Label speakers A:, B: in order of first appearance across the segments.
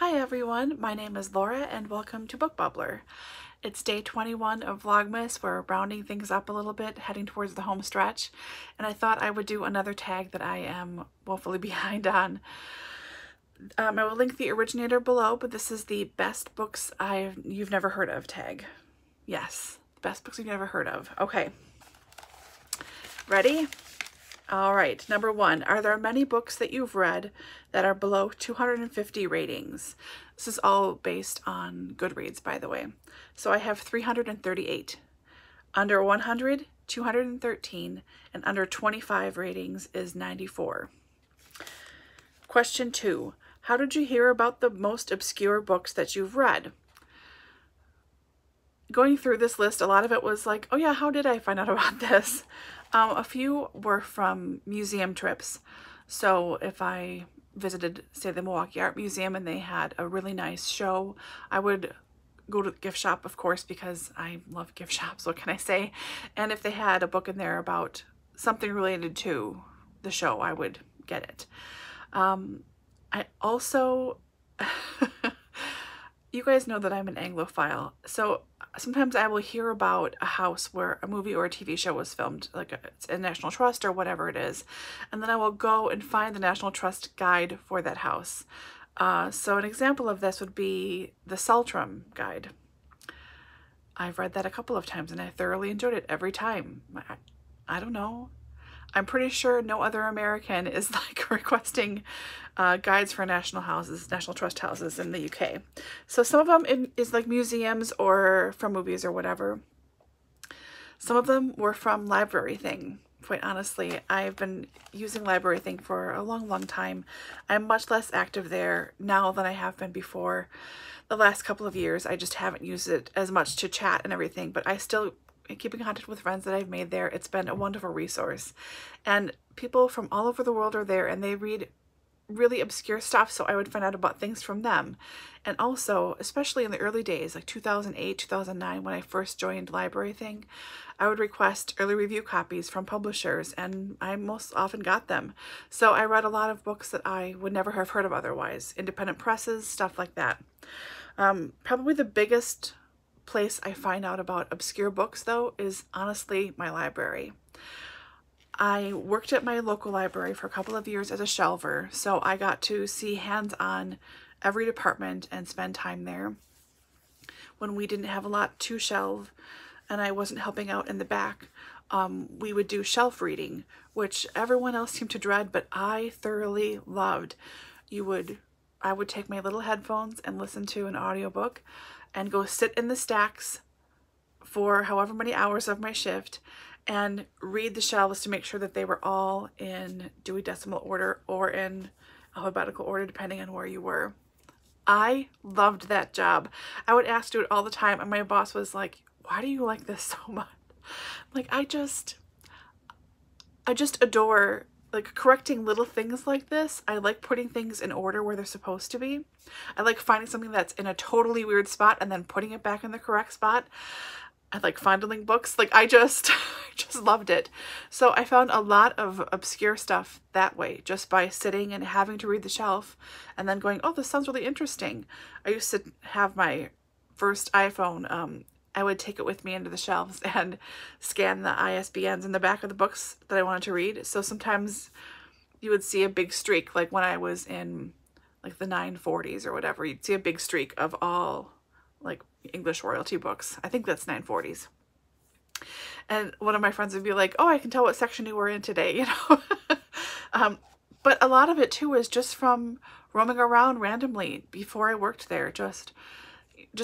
A: Hi everyone, my name is Laura and welcome to Book Bubbler. It's day 21 of Vlogmas. We're rounding things up a little bit, heading towards the home stretch, and I thought I would do another tag that I am woefully behind on. I will link the originator below, but this is the best books you've never heard of tag. Yes, best books you've never heard of. Okay, ready? All right, number 1, are there many books that you've read that are below 250 ratings? This is all based on Goodreads, by the way. So I have 338. Under 100, 213, and under 25 ratings is 94. Question 2, how did you hear about the most obscure books that you've read? Going through this list, a lot of it was like, oh yeah, how did I find out about this? A few were from museum trips. So if I visited, say, the Milwaukee Art Museum and they had a really nice show, I would go to the gift shop, of course, because I love gift shops, what can I say? And if they had a book in there about something related to the show, I would get it. I also, you guys know that I'm an Anglophile, so sometimes I will hear about a house where a movie or a TV show was filmed, like it's a National Trust or whatever it is, and then I will go and find the National Trust guide for that house. So an example of this would be the Saltram guide. I've read that a couple of times and I thoroughly enjoyed it every time. I don't know. I'm pretty sure no other American is like requesting guides for national trust houses in the UK. So some of them is like museums or from movies or whatever. Some of them were from Library Thing. Quite honestly, I've been using Library Thing for a long time. I'm much less active there now than I have been before. The last couple of years, I just haven't used it as much to chat and everything, but I still keep in contact with friends that I've made there. It's been a wonderful resource. And people from all over the world are there and they read really obscure stuff, so I would find out about things from them. And also, especially in the early days, like 2008, 2009, when I first joined Library Thing, I would request early review copies from publishers, and I most often got them. So I read a lot of books that I would never have heard of otherwise. Independent presses, stuff like that. Probably the biggest place I find out about obscure books, though, is honestly my library. I worked at my local library for a couple of years as a shelver, so I got to see hands-on every department and spend time there. When we didn't have a lot to shelve and I wasn't helping out in the back, we would do shelf reading, which everyone else seemed to dread, but I thoroughly loved. I would take my little headphones and listen to an audiobook and go sit in the stacks for however many hours of my shift and read the shelves to make sure that they were all in Dewey Decimal order or in alphabetical order, depending on where you were. I loved that job. I would ask to do it all the time, and my boss was like, why do you like this so much? Like, I just adore like correcting little things like this. I like putting things in order where they're supposed to be. I like finding something that's in a totally weird spot and then putting it back in the correct spot. I like fondling books. Like I just loved it. So I found a lot of obscure stuff that way, just by sitting and having to read the shelf and then going, oh, this sounds really interesting. I used to have my first iPhone. I would take it with me into the shelves and scan the ISBNs in the back of the books that I wanted to read. So sometimes you would see a big streak, like when I was in like the 940s or whatever, you'd see a big streak of all like English royalty books. I think that's 940s. And one of my friends would be like, oh, I can tell what section you were in today, you know. But a lot of it too is just from roaming around randomly before I worked there, just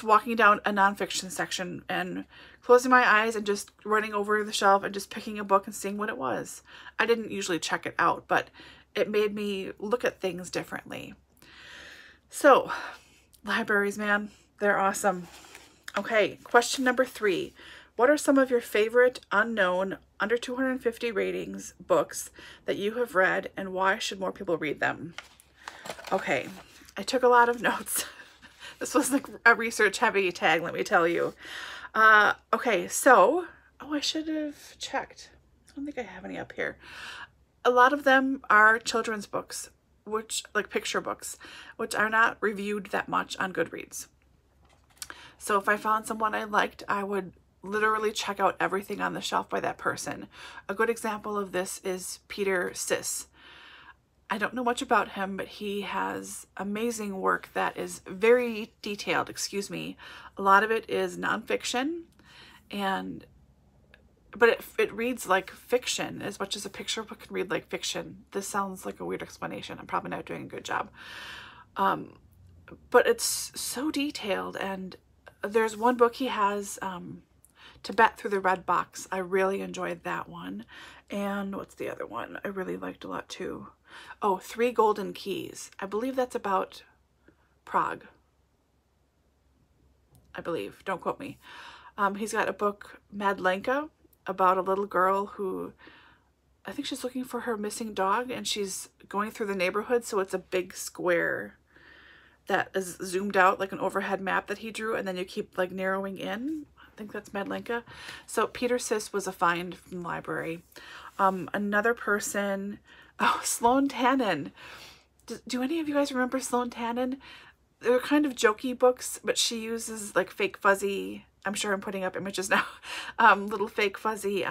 A: walking down a nonfiction section and closing my eyes and just running over the shelf and just picking a book and seeing what it was. I didn't usually check it out, but it made me look at things differently. So, libraries, man, they're awesome. Okay, question number 3. What are some of your favorite unknown, under 250 ratings books that you have read, and why should more people read them? Okay, I took a lot of notes. This was like a research heavy tag, let me tell you. Okay, so, oh, I should have checked. I don't think I have any up here. A lot of them are children's books. which, like picture books, which are not reviewed that much on Goodreads. So if I found someone I liked, I would literally check out everything on the shelf by that person. A good example of this is Peter Siss. I don't know much about him, but he has amazing work that is very detailed, excuse me. A lot of it is nonfiction, but it reads like fiction as much as a picture book can read like fiction. This sounds like a weird explanation. I'm probably not doing a good job. But it's so detailed, and there's one book he has, Tibet through the Red Box. I really enjoyed that one. And what's the other one I really liked a lot too? Oh, Three Golden Keys. I believe that's about Prague. I believe. Don't quote me. He's got a book, Madlenka, about a little girl who, I think she's looking for her missing dog, and she's going through the neighborhood, so it's a big square that is zoomed out like an overhead map that he drew, and then you keep like narrowing in. I think that's Madlenka. So Peter Siss was a find from the library. Another person, oh, Sloan Tannen. Do any of you guys remember Sloan Tannen? They're kind of jokey books, but she uses like fake fuzzy, I'm sure I'm putting up images now, little fake fuzzy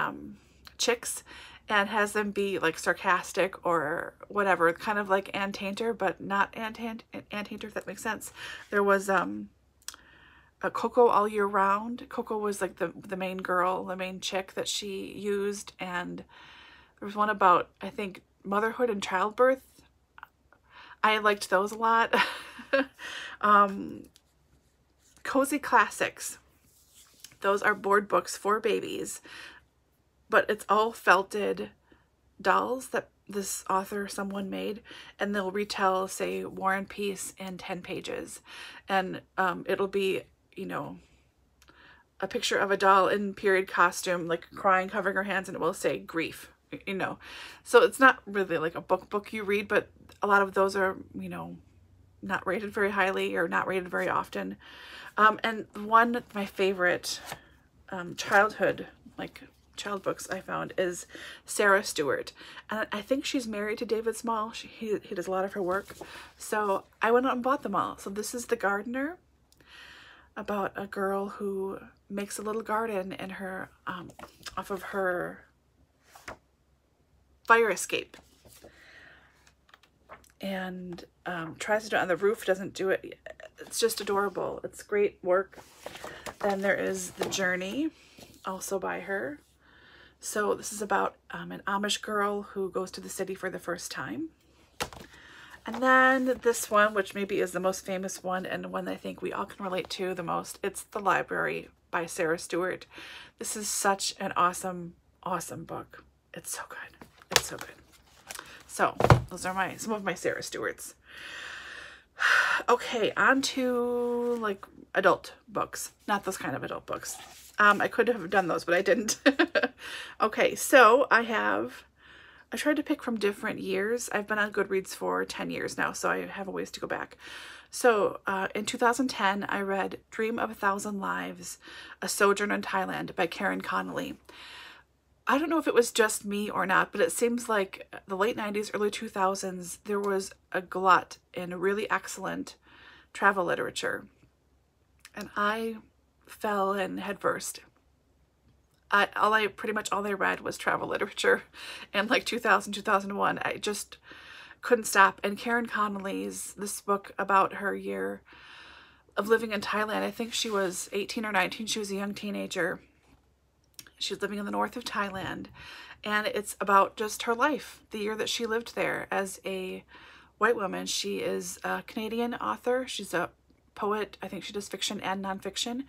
A: chicks, and has them be like sarcastic or whatever, kind of like Ann Tainter, but not Ann Tainter, if that makes sense. There was a Coco All Year Round. Coco was like the main girl, the main chick that she used, and there was one about, I think, motherhood and childbirth. I liked those a lot. Cozy Classics. Those are board books for babies, but it's all felted dolls that this author, someone made, and they'll retell, say, War and Peace in 10 pages. And it'll be, you know, a picture of a doll in period costume, like crying, covering her hands, and it will say grief, you know. So it's not really like a book you read, but a lot of those are, you know, not rated very highly or not rated very often. And one of my favorite childhood, like child books I found, is Sarah Stewart. And I think she's married to David Small. He does a lot of her work. So I went out and bought them all. So this is The Gardener, about a girl who makes a little garden in her, off of her fire escape. And tries to do it on the roof, doesn't do it. It's just adorable. It's great work. Then there is The Journey, also by her. So this is about an Amish girl who goes to the city for the first time. And then this one, which maybe is the most famous one and one that I think we all can relate to the most, it's The Library by Sarah Stewart. This is such an awesome, awesome book. It's so good. It's so good. So those are some of my Sarah Stewarts. Okay, on to like adult books. Not those kind of adult books. I could have done those, but I didn't. Okay, so I tried to pick from different years. I've been on Goodreads for 10 years now, so I have a ways to go back. So in 2010, I read Dream of a Thousand Lives, A Sojourn in Thailand by Karen Connolly. I don't know if it was just me or not, but it seems like the late 90s, early 2000s, there was a glut in really excellent travel literature. And I fell in headfirst. Pretty much all I read was travel literature in like 2000, 2001. I just couldn't stop. And Karen Connolly's, this book about her year of living in Thailand, I think she was 18 or 19. She was a young teenager. She's living in the north of Thailand, and it's about just her life, the year that she lived there as a white woman. She is a Canadian author. She's a poet. I think she does fiction and nonfiction.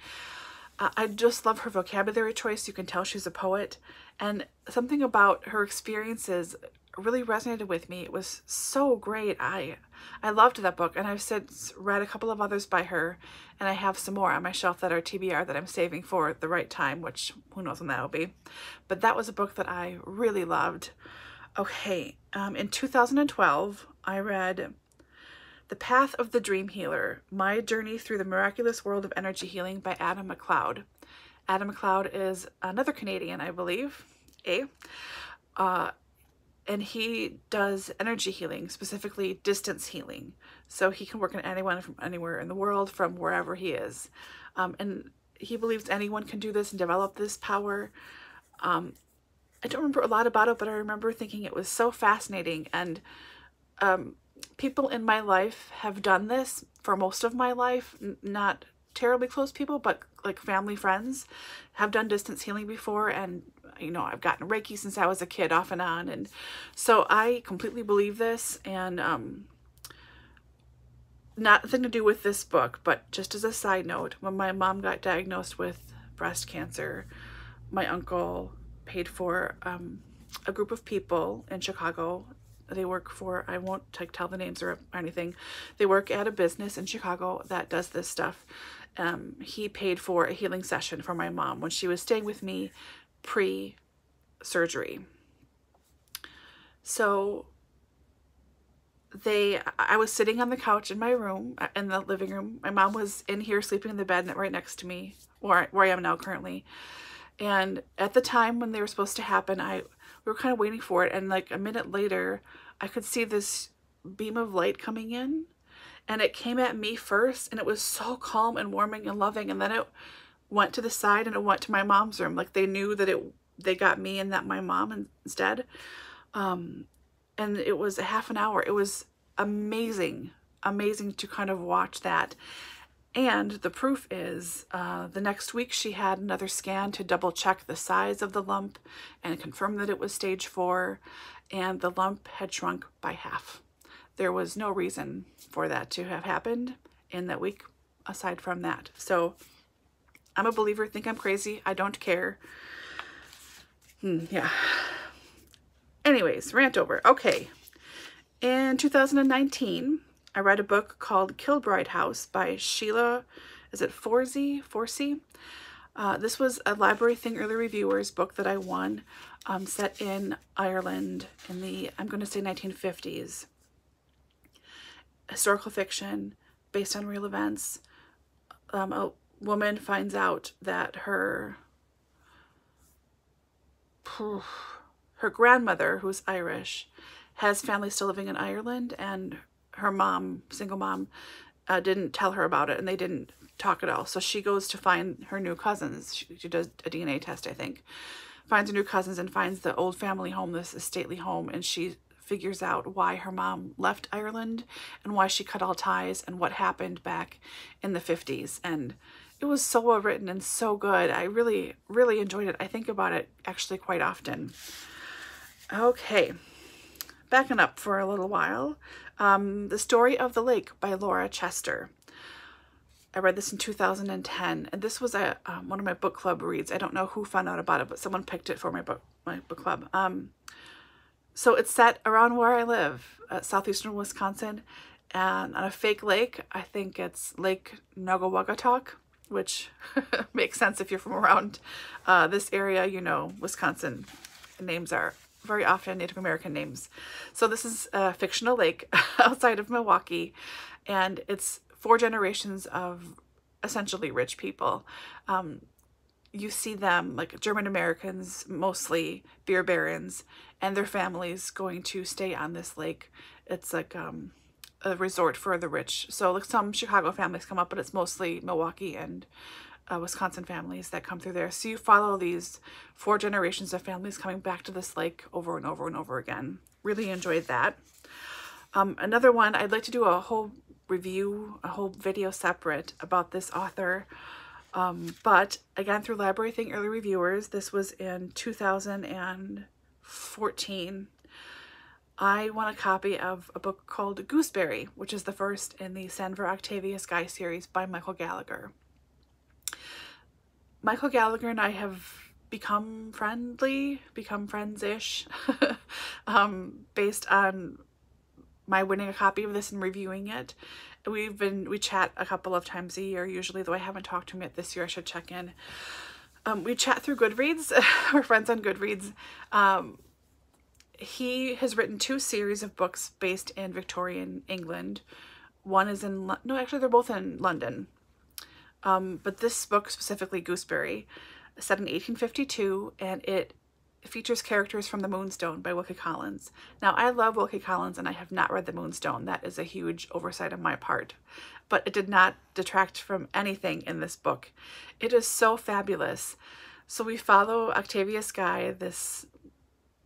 A: I just love her vocabulary choice. You can tell she's a poet, and something about her experiences really resonated with me. It was so great. I loved that book, and I've since read a couple of others by her, and I have some more on my shelf that are TBR that I'm saving for the right time, which who knows when that'll be. But that was a book that I really loved. Okay, in 2012, I read The Path of the Dream Healer, My Journey Through the Miraculous World of Energy Healing by Adam McLeod. Adam McLeod is another Canadian, I believe. and he does energy healing, specifically distance healing. So he can work on anyone from anywhere in the world, from wherever he is. And he believes anyone can do this and develop this power. I don't remember a lot about it, but I remember thinking it was so fascinating. And people in my life have done this for most of my life. Not terribly close people, but like family, friends have done distance healing before. And, you know, I've gotten Reiki since I was a kid, off and on. And so I completely believe this. And nothing to do with this book, but just as a side note, when my mom got diagnosed with breast cancer, my uncle paid for a group of people in Chicago. They work for, I won't tell the names or anything. They work at a business in Chicago that does this stuff. He paid for a healing session for my mom when she was staying with me pre-surgery. So I was sitting on the couch in my room, in the living room. My mom was in here sleeping in the bed right next to me, where I am now currently. And at the time when they were supposed to happen, we were kind of waiting for it. And like a minute later, I could see this beam of light coming in, and it came at me first, and it was so calm and warming and loving. And then it went to the side and it went to my mom's room. Like they knew that they got me and not my mom instead. And it was a half an hour. It was amazing to kind of watch that. And the proof is the next week she had another scan to double check the size of the lump and confirm that it was stage 4, and the lump had shrunk by half. There was no reason for that to have happened in that week aside from that. So I'm a believer. Think I'm crazy. I don't care. Yeah. Anyways, rant over. Okay. In 2019, I read a book called Kilbride House by Sheila, is it Forsey? This was a Library Thing Early Reviewers book that I won, set in Ireland in the, I'm going to say 1950s. Historical fiction based on real events. A woman finds out that her grandmother, who's Irish, has family still living in Ireland, and her mom, single mom, didn't tell her about it, and they didn't talk at all. So she goes to find her new cousins. She does a DNA test, I think. Finds her new cousins and finds the old family home, this stately home, and she figures out why her mom left Ireland and why she cut all ties and what happened back in the 50s. And it was so well written and so good. I really, really enjoyed it. I think about it actually quite often. Okay, backing up for a little while. The Story of the Lake by Laura Chester. I read this in 2010, and this was one of my book club reads. I don't know who found out about it, but someone picked it for my book club. So it's set around where I live, southeastern Wisconsin, and on a fake lake. I think it's Lake Nogawagatok, which makes sense if you're from around this area. You know, Wisconsin names are very often Native American names. So this is a fictional lake outside of Milwaukee, and it's 4 generations of essentially rich people. You see them, like German Americans, mostly beer barons, and their families going to stay on this lake. It's like a resort for the rich. So like some Chicago families come up, but it's mostly Milwaukee and Wisconsin families that come through there. So you follow these 4 generations of families coming back to this lake over and over and over again. Really enjoyed that. Another one, I'd like to do a whole review, a whole video separate about this author. But again, through Library Thing Early Reviewers, this was in 2014. I won a copy of a book called Gooseberry, which is the first in the Sanver Octavius Guy series by Michael Gallagher. Michael Gallagher and I have become friends-ish, based on my winning a copy of this and reviewing it. We chat a couple of times a year usually, though I haven't talked to him yet this year. I should check in. We chat through Goodreads. We're friends on Goodreads. He has written 2 series of books based in Victorian England. One is in, no, actually they're both in London. But this book specifically, Gooseberry, set in 1852, and it It features characters from The Moonstone by Wilkie Collins. Now, I love Wilkie Collins, and I have not read The Moonstone. That is a huge oversight on my part. But it did not detract from anything in this book. It is so fabulous. So we follow Octavius Guy, this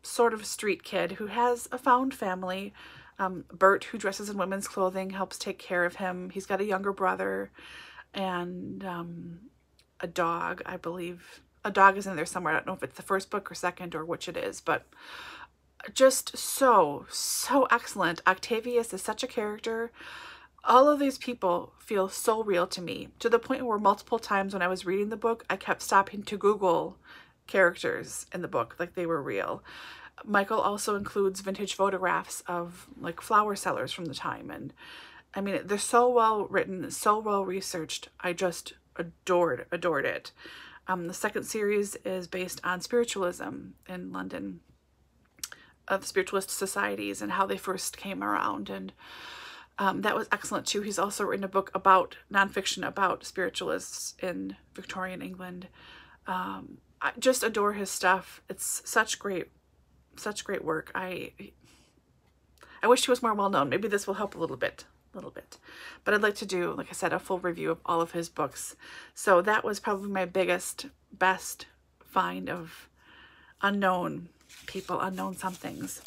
A: sort of street kid who has a found family. Bert, who dresses in women's clothing, helps take care of him. He's got a younger brother and a dog, I believe. A dog is in there somewhere. I don't know if it's the first book or second or which it is, but just so excellent. Octavius is such a character. All of these people feel so real to me, to the point where multiple times when I was reading the book, I kept stopping to Google characters in the book like they were real. Michael also includes vintage photographs of like flower sellers from the time. And I mean, they're so well written, so well researched. I just adored it. The second series is based on spiritualism in London, of spiritualist societies and how they first came around. And that was excellent too. He's also written a book about nonfiction about spiritualists in Victorian England. I just adore his stuff. It's such great work. I wish he was more well known. Maybe this will help a little bit. But I'd like to do, like I said, a full review of all of his books. So that was probably my best find of unknown people, unknown somethings.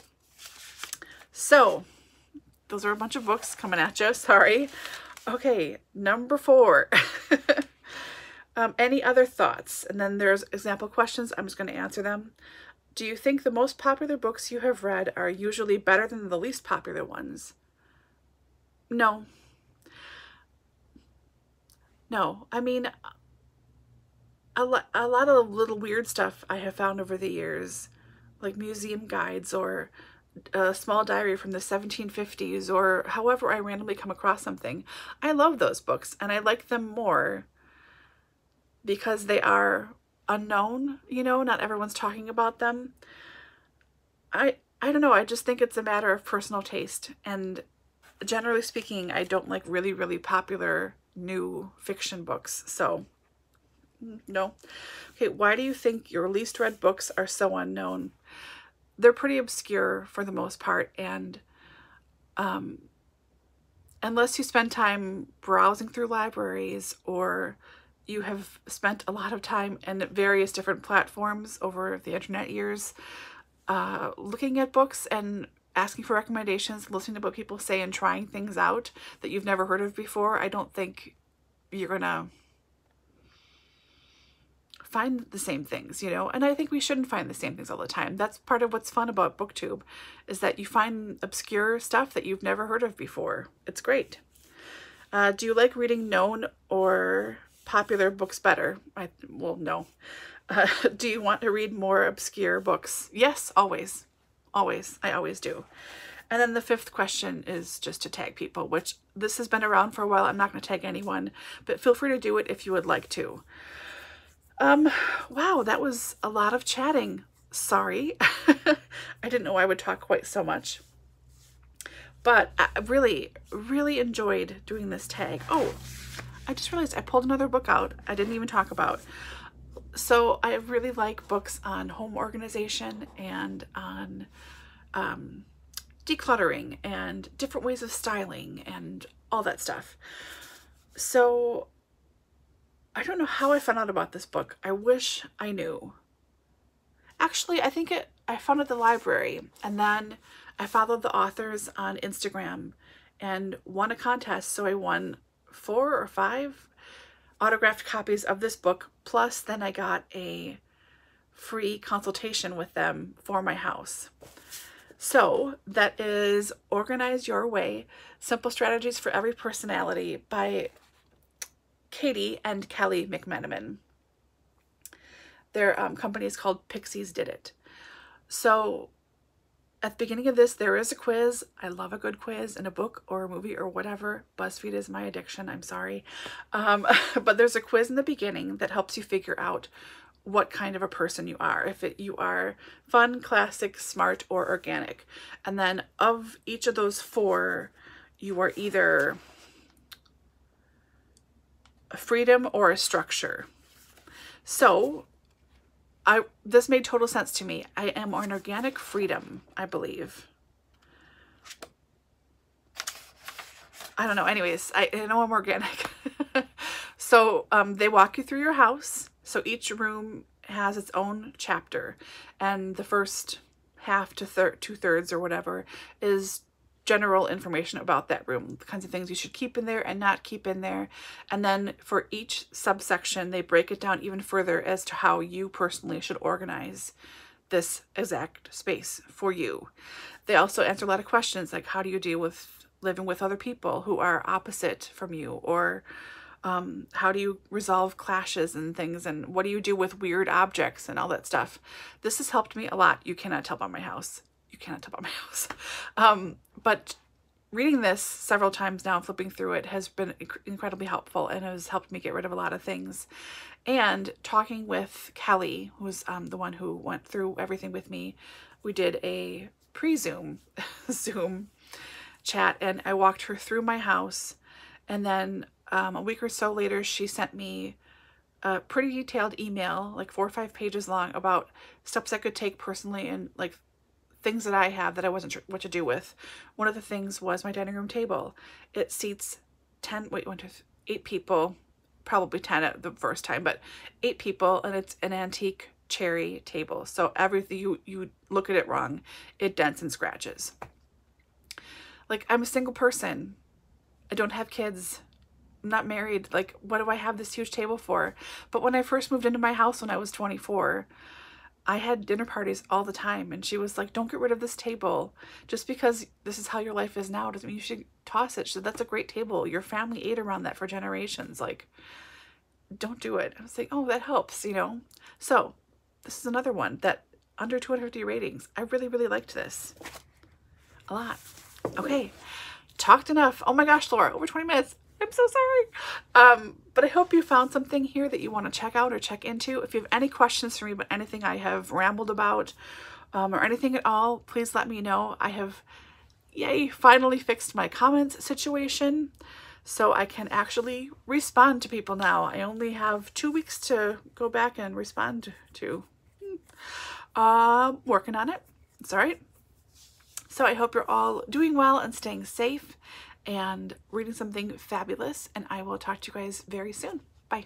A: So those are a bunch of books coming at you. Sorry. Okay, number 4. Any other thoughts? And then there's example questions. I'm just going to answer them. Do you think the most popular books you have read are usually better than the least popular ones? No. I mean, a lot of little weird stuff I have found over the years, like museum guides or a small diary from the 1750s, or however I randomly come across something. I love those books, and I like them more because they are unknown, you know, not everyone's talking about them. I don't know, I just think it's a matter of personal taste, and generally speaking, I don't like really popular new fiction books, so no. Okay, why do you think your least read books are so unknown? They're pretty obscure for the most part, and unless you spend time browsing through libraries or you have spent a lot of time in various different platforms over the internet years looking at books and asking for recommendations, listening to what people say and trying things out that you've never heard of before, I don't think you're gonna find the same things, you know? And I think we shouldn't find the same things all the time. That's part of what's fun about BookTube, is that you find obscure stuff that you've never heard of before. It's great. Do you like reading known or popular books better? Well, no. Do you want to read more obscure books? Yes, always. I always do. And then the 5th question is just to tag people, which this has been around for a while. I'm not going to tag anyone, but feel free to do it if you would like to. Wow, that was a lot of chatting. Sorry. I didn't know I would talk quite so much. But I really enjoyed doing this tag. Oh, I just realized I pulled another book out I didn't even talk about. So I really like books on home organization and on decluttering and different ways of styling and all that stuff. So I don't know how I found out about this book. I wish I knew. Actually, I think I found it at the library, and then I followed the authors on Instagram and won a contest. So I won 4 or 5 autographed copies of this book, plus then I got a free consultation with them for my house. So that is Organize Your Way, Simple Strategies for Every Personality by Katie and Kelly McMenamin. Their company is called Pixies Did It. So at the beginning of this, there is a quiz. I love a good quiz in a book or a movie or whatever. BuzzFeed is my addiction, I'm sorry. But there's a quiz in the beginning that helps you figure out what kind of a person you are. If you are fun, classic, smart, or organic. And then of each of those 4, you are either a freedom or a structure. So this made total sense to me. I am on organic freedom, I believe. I don't know. Anyways, I know I'm organic. So they walk you through your house. So each room has its own chapter, and the first half to 2/3 or whatever is general information about that room, the kinds of things you should keep in there and not keep in there. And then for each subsection, they break it down even further as to how you personally should organize this exact space for you. They also answer a lot of questions like, how do you deal with living with other people who are opposite from you? Or how do you resolve clashes and things? And what do you do with weird objects and all that stuff? This has helped me a lot. You cannot tell by my house. You cannot tell by my house. But reading this several times now, flipping through it, has been incredibly helpful and has helped me get rid of a lot of things. And talking with Kelly, who's the one who went through everything with me, we did a pre-Zoom Zoom chat, and I walked her through my house. And then a week or so later, she sent me a pretty detailed email, like 4 or 5 pages long, about steps I could take personally and like things that I have that I wasn't sure what to do with. One of the things was my dining room table. It seats 8 people, probably 10 at the first time, but 8 people, and it's an antique cherry table. So everything, you look at it wrong, it dents and scratches. Like, I'm a single person. I don't have kids. I'm not married. Like, what do I have this huge table for? But when I first moved into my house when I was 24, I had dinner parties all the time, and she was like, don't get rid of this table. Just because this is how your life is now doesn't mean you should toss it. She said, that's a great table. Your family ate around that for generations. Like, don't do it. I was like, oh, that helps, you know? So this is another one that under 250 ratings. I really, really liked this a lot. Okay, talked enough. Oh my gosh, Laura, over 20 minutes. I'm so sorry. But I hope you found something here that you want to check out or check into. If you have any questions for me about anything I have rambled about or anything at all, please let me know. I have, yay, finally fixed my comments situation, so I can actually respond to people now. I only have 2 weeks to go back and respond to. Working on it. It's all right. So I hope you're all doing well and staying safe and reading something fabulous, and I will talk to you guys very soon. Bye.